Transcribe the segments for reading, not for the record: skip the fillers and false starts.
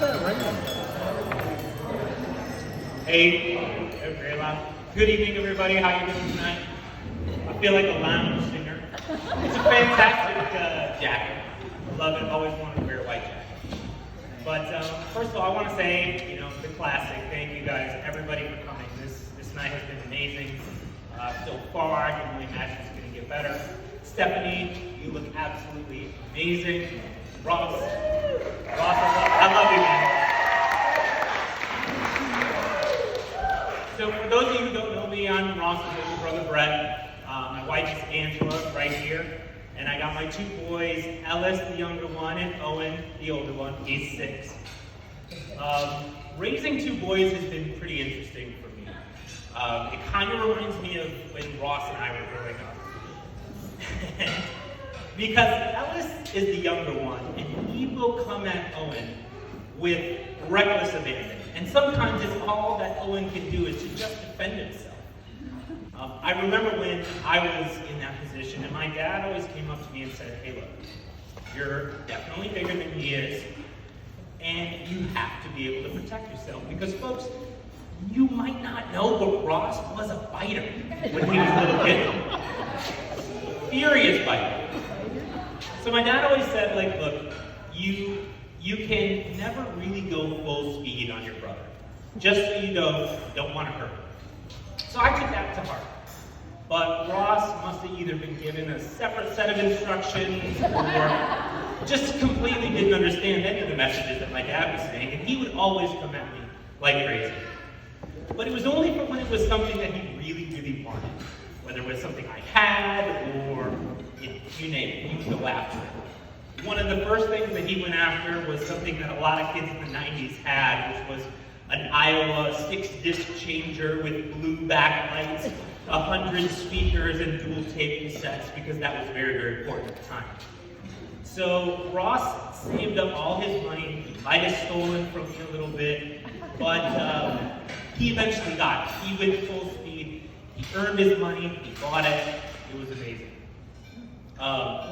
that ring? Hey, very loud. Good evening, everybody. How you doing tonight? I feel like a lounge singer. It's a fantastic jacket. I love it. Always wanted to wear a white jacket. But first of all, I want to say, the classic. Thank you guys, everybody, for coming. This night has been amazing so far. I can really imagine it's going to get better. Stephanie, you look absolutely amazing. Ross, I love you, man. So for those of you who don't know me, I'm Ross's older brother, Brett. My wife is Angela, right here. And I got my two boys, Ellis, the younger one, and Owen, the older one. He's 6. Raising 2 boys has been pretty interesting for me. It kind of reminds me of when Ross and I were growing up. Because Ellis is the younger one, and he will come at Owen with reckless abandon. And sometimes it's all that Owen can do is to just defend himself. I remember when I was in that position, and my dad always came up to me and said, "Hey, look, you're definitely bigger than he is, and you have to be able to protect yourself." Because, folks, you might not know, but Ross was a fighter when he was a little kid. Furious fighter. So my dad always said, look, you can never really go full speed on your brother, just so you don't want to hurt him. So I took that to heart. But Ross must have either been given a separate set of instructions or just completely didn't understand any of the messages that my dad was saying, and he would always come at me like crazy. But it was only for when it was something that he really, really wanted. Whether it was something I had or you name it, he would go after it. One of the first things that he went after was something that a lot of kids in the 90s had, which was an Iowa 6-disc changer with blue backlights, 100 speakers, and dual tape cassettes, because that was very, very important at the time. So Ross saved up all his money. He might have stolen from me a little bit, but he eventually got it. He went full speed. He earned his money. He bought it. It was amazing.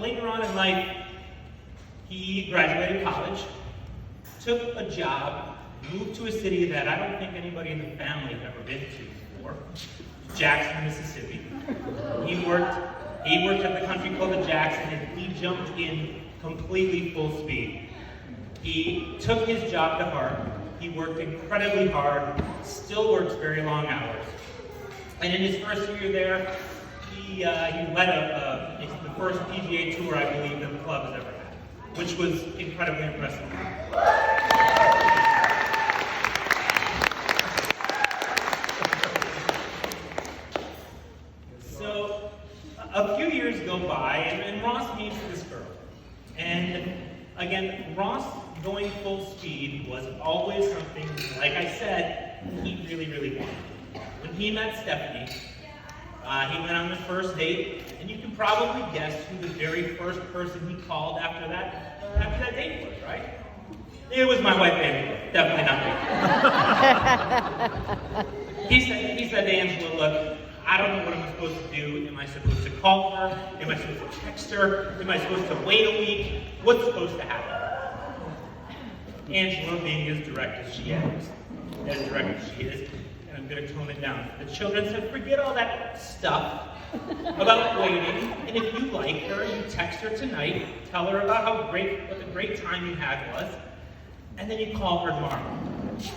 Later on in life, he graduated college, took a job, moved to a city that I don't think anybody in the family had ever been to before, Jackson, Mississippi. He worked at the country club in Jackson, and he jumped in completely full speed. He took his job to heart. He worked incredibly hard, still works very long hours. And in his first year there, he led the first PGA tour, I believe, that the club has ever had, which was incredibly impressive. So a few years go by, and Ross meets this girl. And again, Ross going full speed was always something, like I said, he really, really wanted. When he met Stephanie, he went on the first date, and you can probably guess who the very first person he called after that date was, right? It was my wife, Angela. Definitely not me. He said to Angela, "Look, I don't know what I'm supposed to do. Am I supposed to call her? Am I supposed to text her? Am I supposed to wait a week? What's supposed to happen?" Angela, being as direct as she is, and I'm going to tone it down. The children said, "Forget all that stuff about waiting, and if you like her, you text her tonight, tell her about what a great time you had was, and then you call her tomorrow."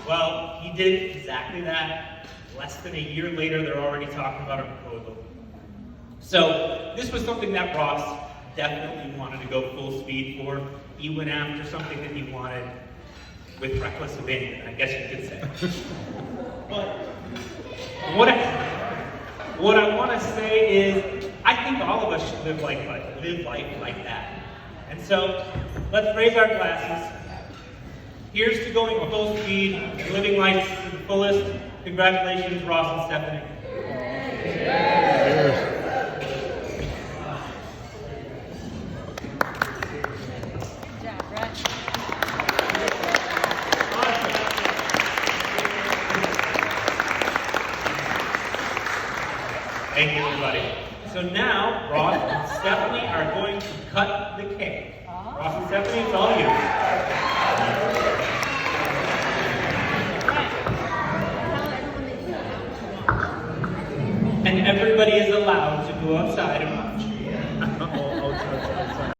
Well, he did exactly that. Less than a year later, they're already talking about a proposal. So this was something that Ross definitely wanted to go full speed for. He went after something that he wanted with reckless abandon, I guess you could say. But what I want to say is, I think all of us should live life like that. And so, let's raise our glasses. Here's to going full speed, living life to the fullest. Congratulations, Ross and Stephanie. Cheers. Thank you, everybody. So now, Ross and Stephanie are going to cut the cake. Ross and Stephanie, it's all you. everybody is allowed to go outside and watch.